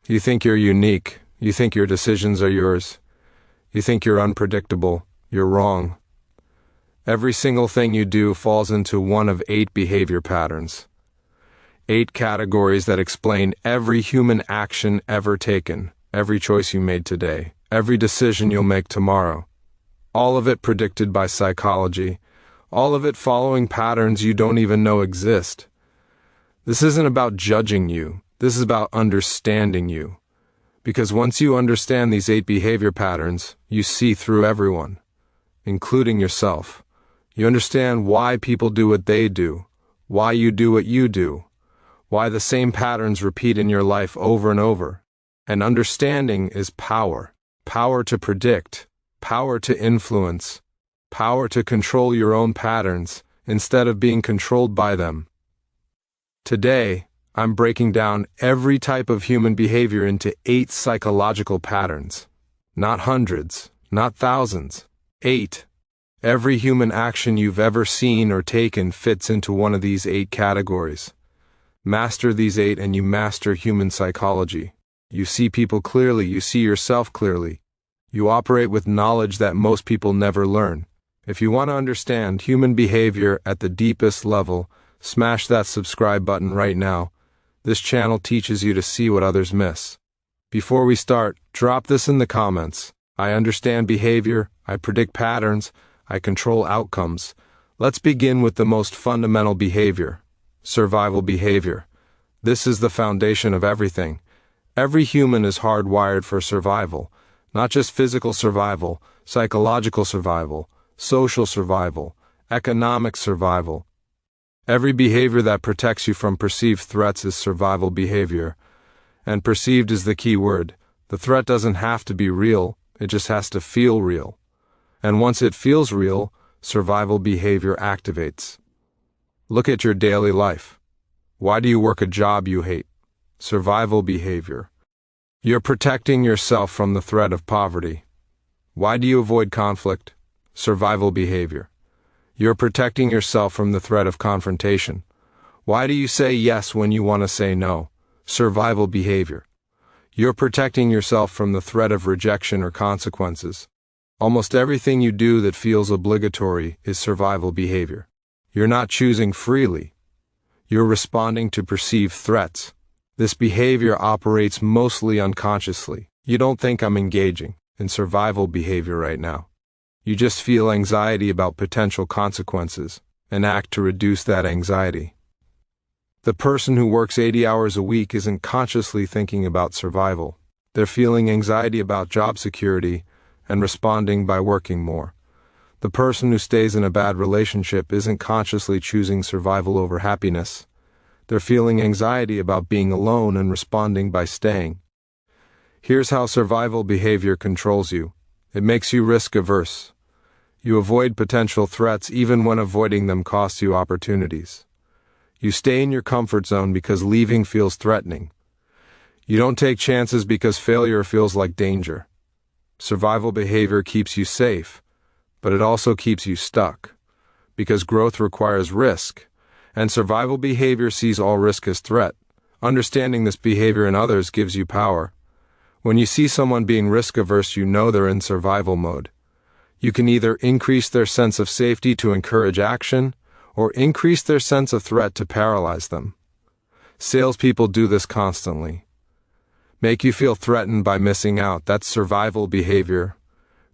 You think you're unique. You think your decisions are yours. You think you're unpredictable. You're wrong. Every single thing you do falls into one of 8 behavior patterns. 8 categories that explain every human action ever taken, every choice you made today, every decision you'll make tomorrow. All of it predicted by psychology, all of it following patterns you don't even know exist. This isn't about judging you, this is about understanding you. Because once you understand these 8 behavior patterns, you see through everyone, including yourself. You understand why people do what they do, why you do what you do, why the same patterns repeat in your life over and over. And understanding is power. Power to predict, power to influence, power to control your own patterns instead of being controlled by them. Today, I'm breaking down every type of human behavior into 8 psychological patterns. Not hundreds, not thousands. 8. Every human action you've ever seen or taken fits into one of these 8 categories. Master these 8 and you master human psychology. You see people clearly, you see yourself clearly. You operate with knowledge that most people never learn. If you want to understand human behavior at the deepest level, smash that subscribe button right now. This channel teaches you to see what others miss. Before we start, drop this in the comments. I understand behavior, I predict patterns, I control outcomes. Let's begin with the most fundamental behavior, survival behavior. This is the foundation of everything. Every human is hardwired for survival, not just physical survival, psychological survival, social survival, economic survival. Every behavior that protects you from perceived threats is survival behavior. And perceived is the key word. The threat doesn't have to be real, it just has to feel real. And once it feels real, survival behavior activates. Look at your daily life. Why do you work a job you hate? Survival behavior. You're protecting yourself from the threat of poverty. Why do you avoid conflict? Survival behavior. You're protecting yourself from the threat of confrontation. Why do you say yes when you want to say no? Survival behavior. You're protecting yourself from the threat of rejection or consequences. Almost everything you do that feels obligatory is survival behavior. You're not choosing freely. You're responding to perceived threats. This behavior operates mostly unconsciously. You don't think I'm engaging in survival behavior right now. You just feel anxiety about potential consequences and act to reduce that anxiety. The person who works 80 hours a week isn't consciously thinking about survival. They're feeling anxiety about job security and responding by working more. The person who stays in a bad relationship isn't consciously choosing survival over happiness. They're feeling anxiety about being alone and responding by staying. Here's how survival behavior controls you. It makes you risk-averse. You avoid potential threats even when avoiding them costs you opportunities. You stay in your comfort zone because leaving feels threatening. You don't take chances because failure feels like danger. Survival behavior keeps you safe, but it also keeps you stuck, because growth requires risk, and survival behavior sees all risk as threat. Understanding this behavior in others gives you power. When you see someone being risk-averse, you know they're in survival mode. You can either increase their sense of safety to encourage action, or increase their sense of threat to paralyze them. Salespeople do this constantly. Make you feel threatened by missing out, that's survival behavior.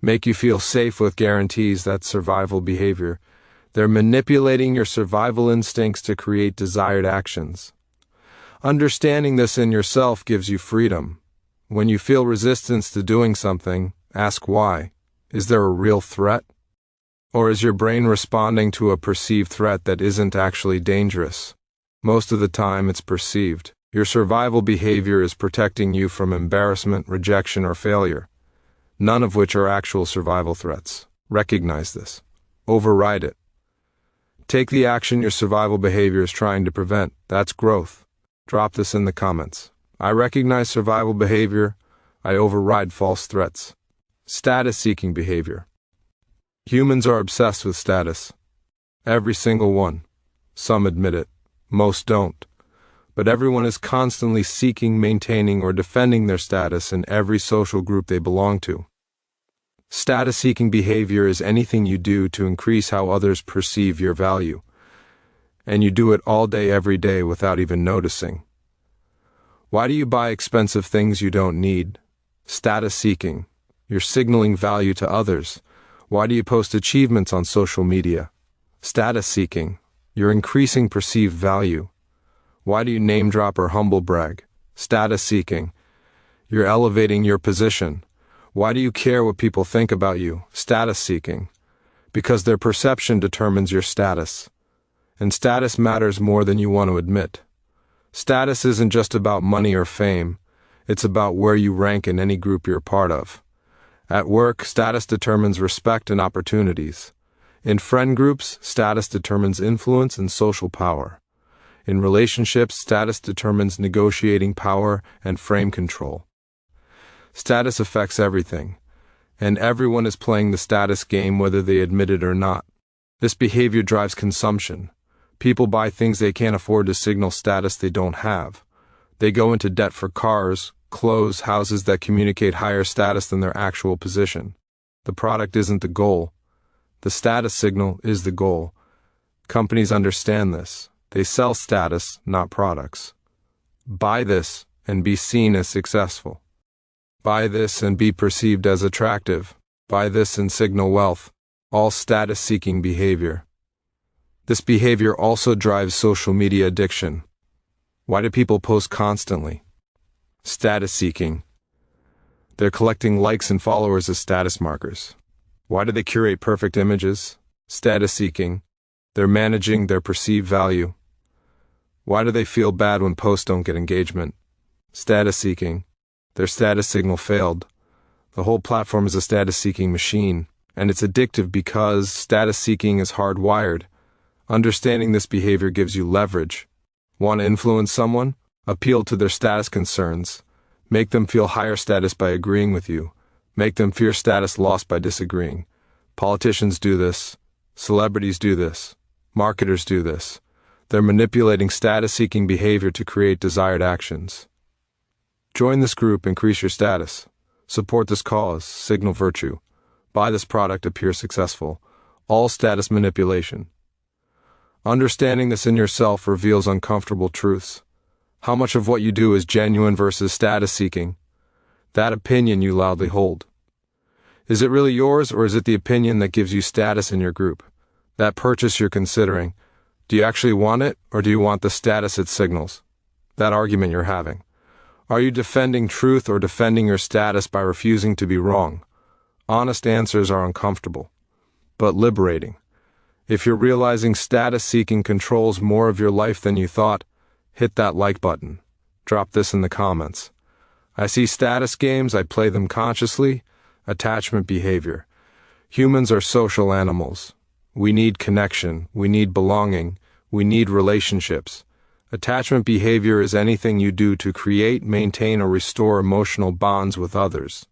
Make you feel safe with guarantees, that's survival behavior. They're manipulating your survival instincts to create desired actions. Understanding this in yourself gives you freedom. When you feel resistance to doing something, ask why. Is there a real threat? Or is your brain responding to a perceived threat that isn't actually dangerous? Most of the time it's perceived. Your survival behavior is protecting you from embarrassment, rejection, or failure, none of which are actual survival threats. Recognize this. Override it. Take the action your survival behavior is trying to prevent. That's growth. Drop this in the comments. I recognize survival behavior. I override false threats. Status-seeking behavior. Humans are obsessed with status. Every single one. Some admit it. Most don't. but everyone is constantly seeking, maintaining, or defending their status in every social group they belong to. Status-seeking behavior is anything you do to increase how others perceive your value, and you do it all day, every day without even noticing. Why do you buy expensive things you don't need? Status-seeking. You're signaling value to others. Why do you post achievements on social media? Status-seeking. You're increasing perceived value. Why do you name-drop or humble brag? Status-seeking. You're elevating your position. Why do you care what people think about you? Status-seeking. Because their perception determines your status. And status matters more than you want to admit. Status isn't just about money or fame. It's about where you rank in any group you're part of. At work, status determines respect and opportunities. In friend groups, status determines influence and social power. In relationships, status determines negotiating power and frame control. Status affects everything, and everyone is playing the status game whether they admit it or not. This behavior drives consumption. People buy things they can't afford to signal status they don't have. They go into debt for cars, clothes, houses that communicate higher status than their actual position. The product isn't the goal. The status signal is the goal. Companies understand this. They sell status, not products. Buy this and be seen as successful. Buy this and be perceived as attractive. Buy this and signal wealth. All status-seeking behavior. This behavior also drives social media addiction. Why do people post constantly? Status-seeking. They're collecting likes and followers as status markers. Why do they curate perfect images? Status-seeking. They're managing their perceived value. Why do they feel bad when posts don't get engagement? Status-seeking. Their status signal failed. The whole platform is a status-seeking machine, and it's addictive because status-seeking is hardwired. Understanding this behavior gives you leverage. Want to influence someone? Appeal to their status concerns. Make them feel higher status by agreeing with you. Make them fear status loss by disagreeing. Politicians do this. Celebrities do this. Marketers do this. They're manipulating status-seeking behavior to create desired actions. Join this group, increase your status. Support this cause, signal virtue. Buy this product, appear successful. All status manipulation. Understanding this in yourself reveals uncomfortable truths. How much of what you do is genuine versus status-seeking? That opinion you loudly hold. Is it really yours, or is it the opinion that gives you status in your group? That purchase you're considering, do you actually want it, or do you want the status it signals? That argument you're having. Are you defending truth or defending your status by refusing to be wrong? Honest answers are uncomfortable, but liberating. If you're realizing status-seeking controls more of your life than you thought, hit that like button. Drop this in the comments. I see status games, I play them consciously. Attachment behavior. Humans are social animals. We need connection, we need belonging, we need relationships. Attachment behavior is anything you do to create, maintain, or restore emotional bonds with others.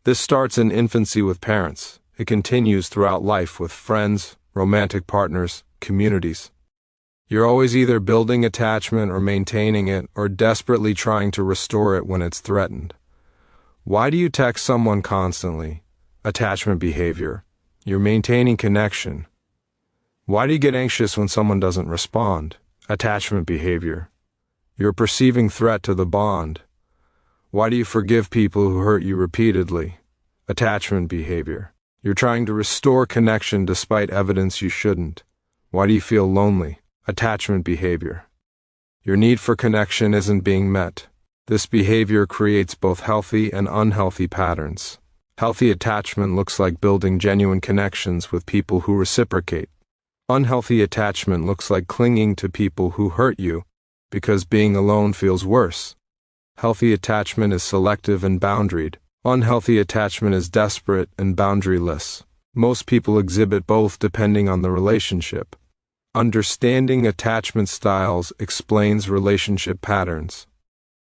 This starts in infancy with parents. It continues throughout life with friends, romantic partners, communities. You're always either building attachment or maintaining it, or desperately trying to restore it when it's threatened. Why do you text someone constantly? Attachment behavior. You're maintaining connection. Why do you get anxious when someone doesn't respond? Attachment behavior. You're perceiving threat to the bond. Why do you forgive people who hurt you repeatedly? Attachment behavior. You're trying to restore connection despite evidence you shouldn't. Why do you feel lonely? Attachment behavior. Your need for connection isn't being met. This behavior creates both healthy and unhealthy patterns. Healthy attachment looks like building genuine connections with people who reciprocate. Unhealthy attachment looks like clinging to people who hurt you because being alone feels worse. Healthy attachment is selective and boundaried. Unhealthy attachment is desperate and boundaryless. Most people exhibit both depending on the relationship. Understanding attachment styles explains relationship patterns.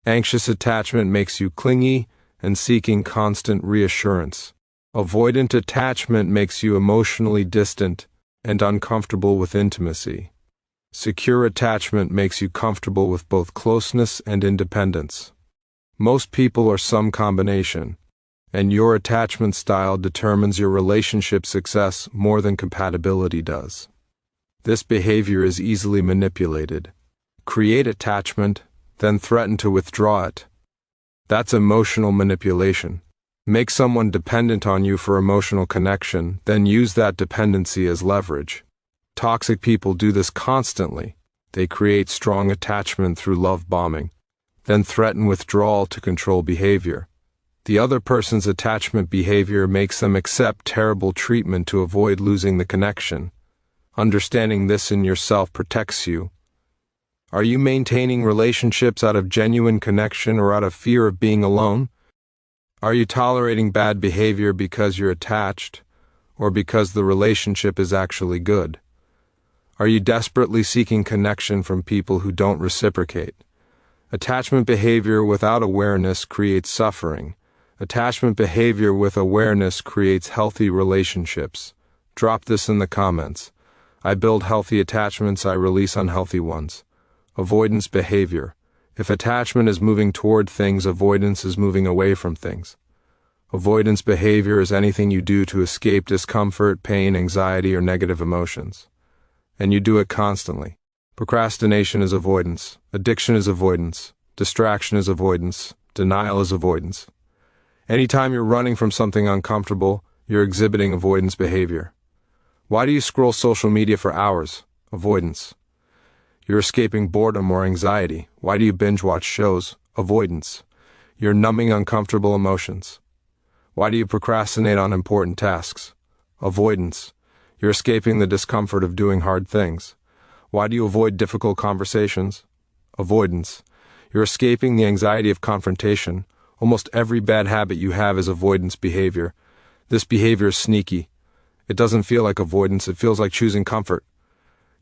Anxious attachment makes you clingy and seeking constant reassurance. Avoidant attachment makes you emotionally distant and uncomfortable with intimacy. Secure attachment makes you comfortable with both closeness and independence. Most people are some combination, and your attachment style determines your relationship success more than compatibility does. This behavior is easily manipulated. Create attachment, then threaten to withdraw it. That's emotional manipulation. Make someone dependent on you for emotional connection, then use that dependency as leverage. Toxic people do this constantly. They create strong attachment through love bombing, then threaten withdrawal to control behavior. The other person's attachment behavior makes them accept terrible treatment to avoid losing the connection. Understanding this in yourself protects you. Are you maintaining relationships out of genuine connection or out of fear of being alone? Are you tolerating bad behavior because you're attached, or because the relationship is actually good? Are you desperately seeking connection from people who don't reciprocate? Attachment behavior without awareness creates suffering. Attachment behavior with awareness creates healthy relationships. Drop this in the comments. I build healthy attachments, I release unhealthy ones. Avoidance behavior. If attachment is moving toward things, avoidance is moving away from things. Avoidance behavior is anything you do to escape discomfort, pain, anxiety, or negative emotions. And you do it constantly. Procrastination is avoidance. Addiction is avoidance. Distraction is avoidance. Denial is avoidance. Anytime you're running from something uncomfortable, you're exhibiting avoidance behavior. Why do you scroll social media for hours? Avoidance. You're escaping boredom or anxiety. Why do you binge watch shows? Avoidance. You're numbing uncomfortable emotions. Why do you procrastinate on important tasks? Avoidance. You're escaping the discomfort of doing hard things. Why do you avoid difficult conversations? Avoidance. You're escaping the anxiety of confrontation. Almost every bad habit you have is avoidance behavior. This behavior is sneaky. It doesn't feel like avoidance, it feels like choosing comfort.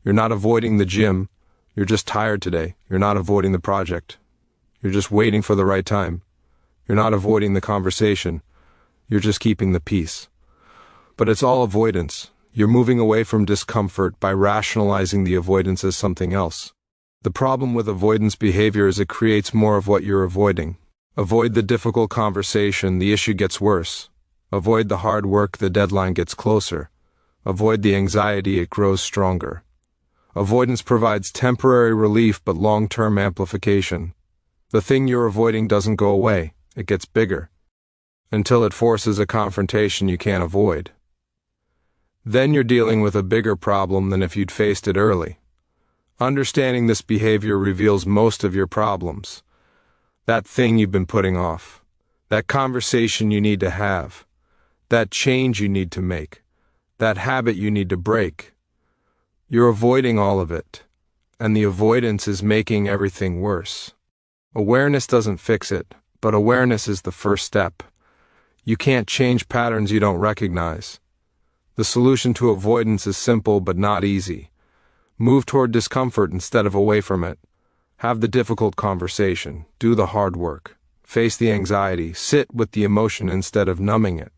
You're not avoiding the gym. You're just tired today. You're not avoiding the project. You're just waiting for the right time. You're not avoiding the conversation. You're just keeping the peace. But it's all avoidance. You're moving away from discomfort by rationalizing the avoidance as something else. The problem with avoidance behavior is it creates more of what you're avoiding. Avoid the difficult conversation, the issue gets worse. Avoid the hard work, the deadline gets closer. Avoid the anxiety, it grows stronger. Avoidance provides temporary relief but long-term amplification. The thing you're avoiding doesn't go away, it gets bigger, until it forces a confrontation you can't avoid. Then you're dealing with a bigger problem than if you'd faced it early. Understanding this behavior reveals most of your problems. That thing you've been putting off. That conversation you need to have. That change you need to make. That habit you need to break. You're avoiding all of it, and the avoidance is making everything worse. Awareness doesn't fix it, but awareness is the first step. You can't change patterns you don't recognize. The solution to avoidance is simple but not easy. Move toward discomfort instead of away from it. Have the difficult conversation. Do the hard work. Face the anxiety. Sit with the emotion instead of numbing it.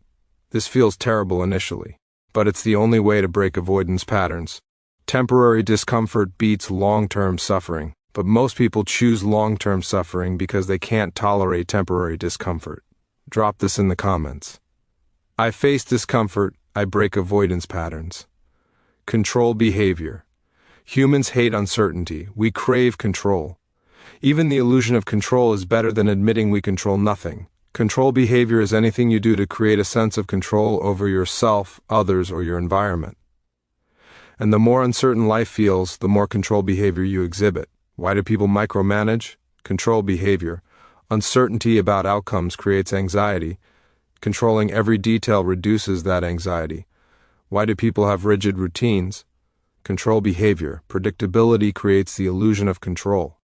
This feels terrible initially, but it's the only way to break avoidance patterns. Temporary discomfort beats long-term suffering, but most people choose long-term suffering because they can't tolerate temporary discomfort. Drop this in the comments. I face discomfort, I break avoidance patterns. Control behavior. Humans hate uncertainty. We crave control. Even the illusion of control is better than admitting we control nothing. Control behavior is anything you do to create a sense of control over yourself, others, or your environment. And the more uncertain life feels, the more control behavior you exhibit. Why do people micromanage? Control behavior. Uncertainty about outcomes creates anxiety. Controlling every detail reduces that anxiety. Why do people have rigid routines? Control behavior. Predictability creates the illusion of control.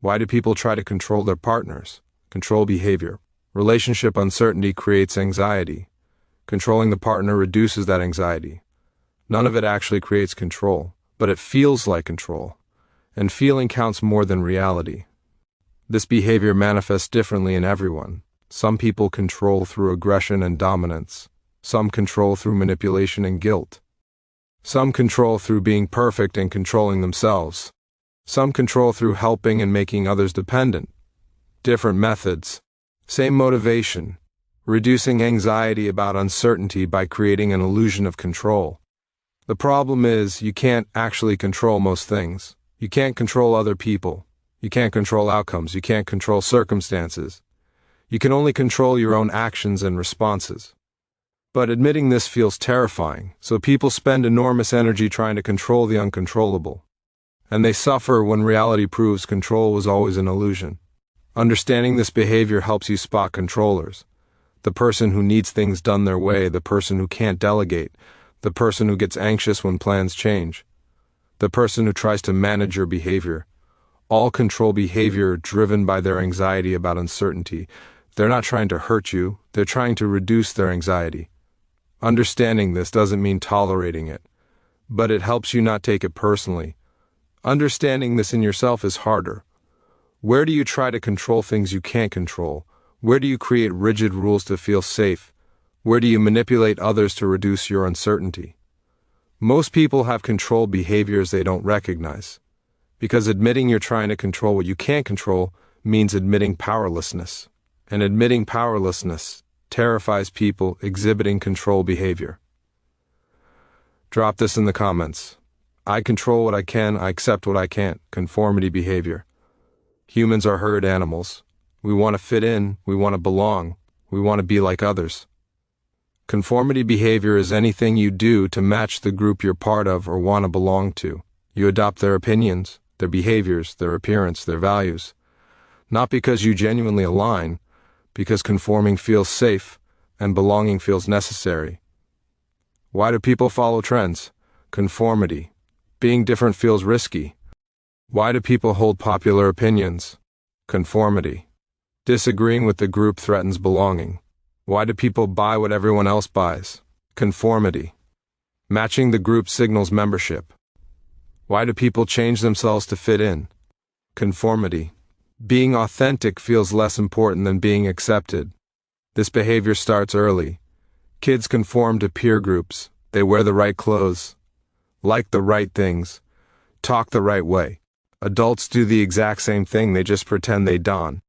Why do people try to control their partners? Control behavior. Relationship uncertainty creates anxiety. Controlling the partner reduces that anxiety. None of it actually creates control, but it feels like control. And feeling counts more than reality. This behavior manifests differently in everyone. Some people control through aggression and dominance. Some control through manipulation and guilt. Some control through being perfect and controlling themselves. Some control through helping and making others dependent. Different methods. Same motivation. Reducing anxiety about uncertainty by creating an illusion of control. The problem is, you can't actually control most things. You can't control other people. You can't control outcomes. You can't control circumstances. You can only control your own actions and responses. But admitting this feels terrifying, so people spend enormous energy trying to control the uncontrollable. And they suffer when reality proves control was always an illusion. Understanding this behavior helps you spot controllers. The person who needs things done their way, the person who can't delegate, the person who gets anxious when plans change, the person who tries to manage your behavior. All control behavior driven by their anxiety about uncertainty. They're not trying to hurt you, they're trying to reduce their anxiety. Understanding this doesn't mean tolerating it, but it helps you not take it personally. Understanding this in yourself is harder. Where do you try to control things you can't control? Where do you create rigid rules to feel safe? Where do you manipulate others to reduce your uncertainty? Most people have control behaviors they don't recognize, because admitting you're trying to control what you can't control means admitting powerlessness, and admitting powerlessness terrifies people exhibiting control behavior. Drop this in the comments. I control what I can, I accept what I can't. Conformity behavior. Humans are herd animals. We want to fit in, we want to belong, we want to be like others. Conformity behavior is anything you do to match the group you're part of or want to belong to. You adopt their opinions, their behaviors, their appearance, their values. Not because you genuinely align, because conforming feels safe and belonging feels necessary. Why do people follow trends? Conformity. Being different feels risky. Why do people hold popular opinions? Conformity. Disagreeing with the group threatens belonging. Why do people buy what everyone else buys? Conformity. Matching the group signals membership. Why do people change themselves to fit in? Conformity. Being authentic feels less important than being accepted. This behavior starts early. Kids conform to peer groups. They wear the right clothes, like the right things, talk the right way. Adults do the exact same thing, they just pretend they don't.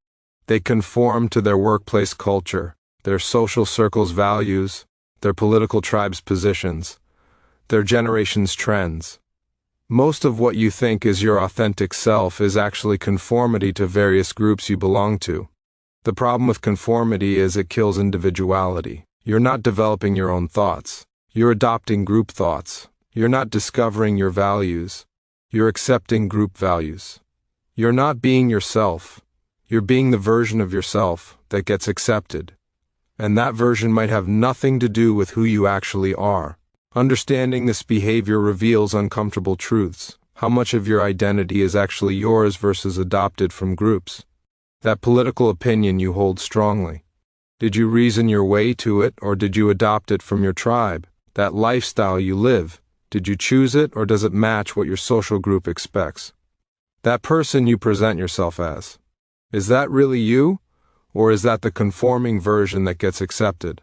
They conform to their workplace culture, their social circle's values, their political tribe's positions, their generation's trends. Most of what you think is your authentic self is actually conformity to various groups you belong to. The problem with conformity is it kills individuality. You're not developing your own thoughts. You're adopting group thoughts. You're not discovering your values. You're accepting group values. You're not being yourself. You're being the version of yourself that gets accepted. And that version might have nothing to do with who you actually are. Understanding this behavior reveals uncomfortable truths. How much of your identity is actually yours versus adopted from groups? That political opinion you hold strongly. Did you reason your way to it, or did you adopt it from your tribe? That lifestyle you live, did you choose it, or does it match what your social group expects? That person you present yourself as, is that really you, or is that the conforming version that gets accepted?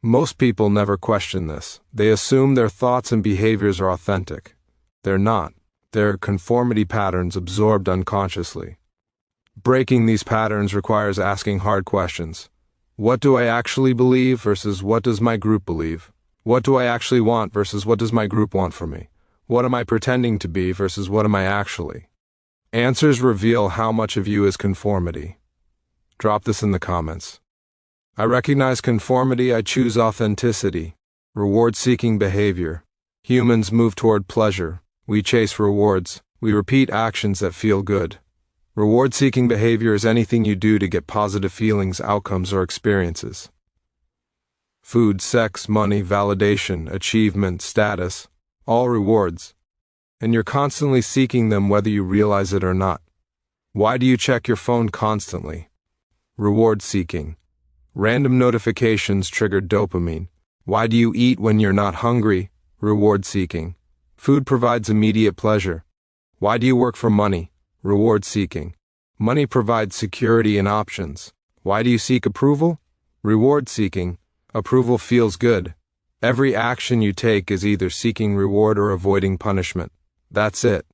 Most people never question this. They assume their thoughts and behaviors are authentic. They're not. They're conformity patterns absorbed unconsciously. Breaking these patterns requires asking hard questions. What do I actually believe versus what does my group believe? What do I actually want versus what does my group want from me? What am I pretending to be versus what am I actually? Answers reveal how much of you is conformity. Drop this in the comments. I recognize conformity, I choose authenticity. Reward-seeking behavior. Humans move toward pleasure. We chase rewards. We repeat actions that feel good. Reward-seeking behavior is anything you do to get positive feelings, outcomes, or experiences. Food, sex, money, validation, achievement, status, all rewards. And you're constantly seeking them whether you realize it or not. Why do you check your phone constantly? Reward-seeking. Random notifications trigger dopamine. Why do you eat when you're not hungry? Reward-seeking. Food provides immediate pleasure. Why do you work for money? Reward-seeking. Money provides security and options. Why do you seek approval? Reward-seeking. Approval feels good. Every action you take is either seeking reward or avoiding punishment. That's it.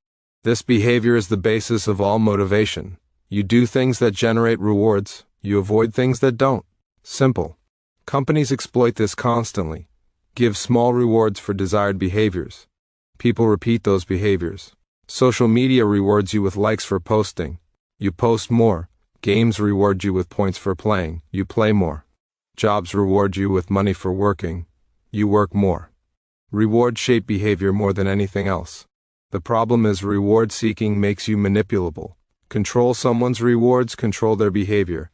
This behavior is the basis of all motivation. You do things that generate rewards, you avoid things that don't. Simple. Companies exploit this constantly. Give small rewards for desired behaviors. People repeat those behaviors. Social media rewards you with likes for posting. You post more. Games reward you with points for playing. You play more. Jobs reward you with money for working. You work more. Rewards shape behavior more than anything else. The problem is reward seeking makes you manipulable. Control someone's rewards, control their behavior.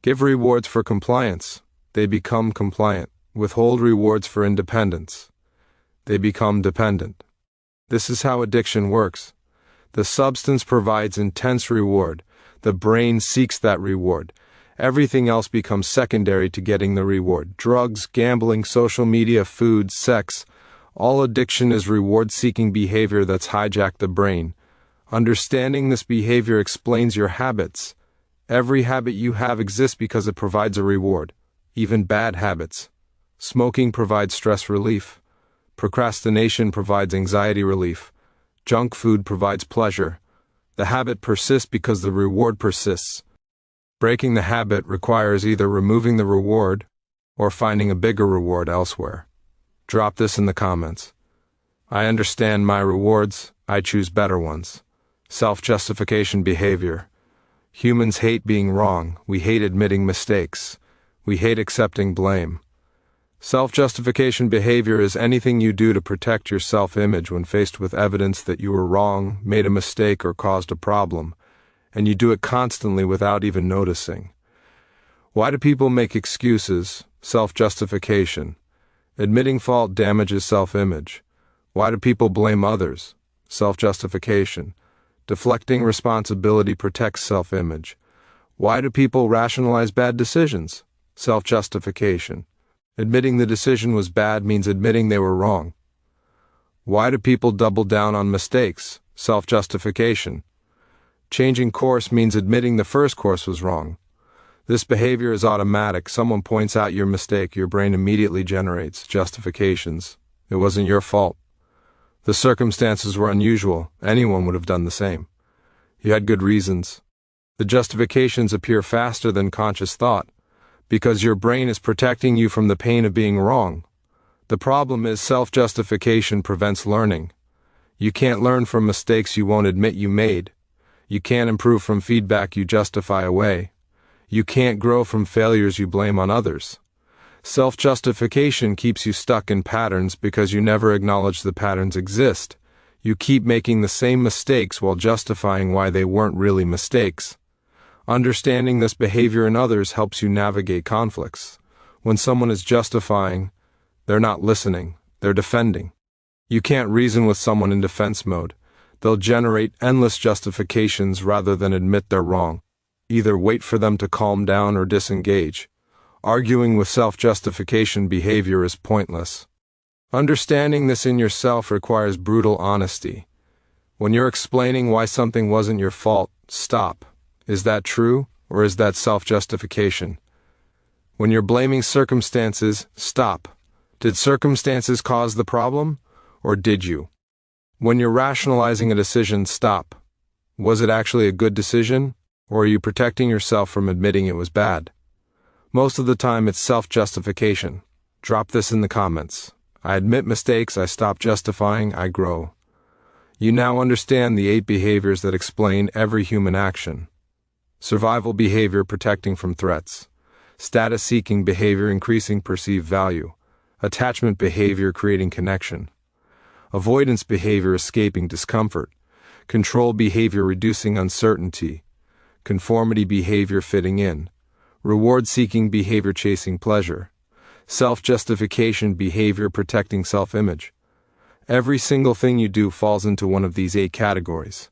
Give rewards for compliance. They become compliant. Withhold rewards for independence. They become dependent. This is how addiction works. The substance provides intense reward. The brain seeks that reward. Everything else becomes secondary to getting the reward. Drugs, gambling, social media, food, sex. All addiction is reward-seeking behavior that's hijacked the brain. Understanding this behavior explains your habits. Every habit you have exists because it provides a reward. Even bad habits. Smoking provides stress relief. Procrastination provides anxiety relief. Junk food provides pleasure. The habit persists because the reward persists. Breaking the habit requires either removing the reward or finding a bigger reward elsewhere. Drop this in the comments. I understand my rewards, I choose better ones. Self-justification behavior. Humans hate being wrong, we hate admitting mistakes, we hate accepting blame. Self-justification behavior is anything you do to protect your self-image when faced with evidence that you were wrong, made a mistake, or caused a problem, and you do it constantly without even noticing. Why do people make excuses? Self-justification. Admitting fault damages self-image. Why do people blame others? Self-justification. Deflecting responsibility protects self-image. Why do people rationalize bad decisions? Self-justification. Admitting the decision was bad means admitting they were wrong. Why do people double down on mistakes? Self-justification. Changing course means admitting the first course was wrong. This behavior is automatic. Someone points out your mistake, your brain immediately generates justifications. It wasn't your fault. The circumstances were unusual. Anyone would have done the same. You had good reasons. The justifications appear faster than conscious thought, because your brain is protecting you from the pain of being wrong. The problem is self-justification prevents learning. You can't learn from mistakes you won't admit you made. You can't improve from feedback you justify away. You can't grow from failures you blame on others. Self-justification keeps you stuck in patterns because you never acknowledge the patterns exist. You keep making the same mistakes while justifying why they weren't really mistakes. Understanding this behavior in others helps you navigate conflicts. When someone is justifying, they're not listening, they're defending. You can't reason with someone in defense mode. They'll generate endless justifications rather than admit they're wrong. Either wait for them to calm down or disengage. Arguing with self-justification behavior is pointless. Understanding this in yourself requires brutal honesty. When you're explaining why something wasn't your fault, stop. Is that true, or is that self-justification? When you're blaming circumstances, stop. Did circumstances cause the problem, or did you? When you're rationalizing a decision, stop. Was it actually a good decision, or are you protecting yourself from admitting it was bad? Most of the time it's self-justification. Drop this in the comments. I admit mistakes, I stop justifying, I grow. You now understand the 8 behaviors that explain every human action. Survival behavior, protecting from threats. Status-seeking behavior, increasing perceived value. Attachment behavior, creating connection. Avoidance behavior, escaping discomfort. Control behavior, reducing uncertainty. Conformity behavior, fitting in. Reward-seeking behavior, chasing pleasure. Self-justification behavior, protecting self-image. Every single thing you do falls into one of these 8 categories.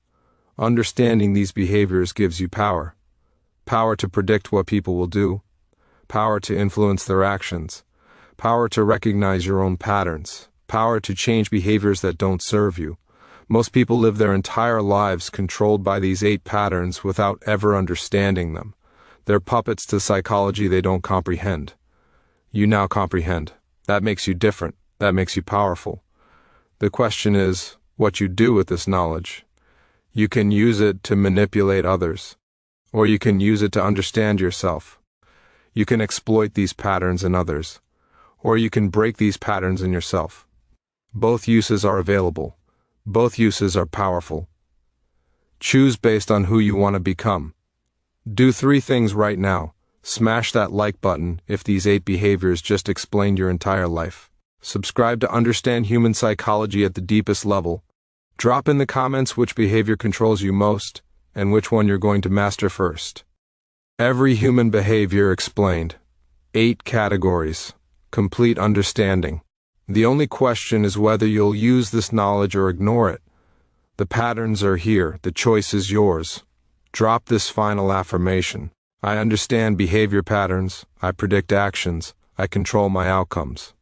Understanding these behaviors gives you power. Power to predict what people will do. Power to influence their actions. Power to recognize your own patterns. Power to change behaviors that don't serve you. Most people live their entire lives controlled by these 8 patterns without ever understanding them. They're puppets to psychology they don't comprehend. You now comprehend. That makes you different. That makes you powerful. The question is, what you do with this knowledge. You can use it to manipulate others, or you can use it to understand yourself. You can exploit these patterns in others, or you can break these patterns in yourself. Both uses are available. Both uses are powerful. Choose based on who you want to become. Do 3 things right now. Smash that like button if these 8 behaviors just explained your entire life. Subscribe to understand human psychology at the deepest level. Drop in the comments which behavior controls you most, and which one you're going to master first. Every human behavior explained. 8 categories. Complete understanding. The only question is whether you'll use this knowledge or ignore it. The patterns are here. The choice is yours. Drop this final affirmation. I understand behavior patterns. I predict actions. I control my outcomes.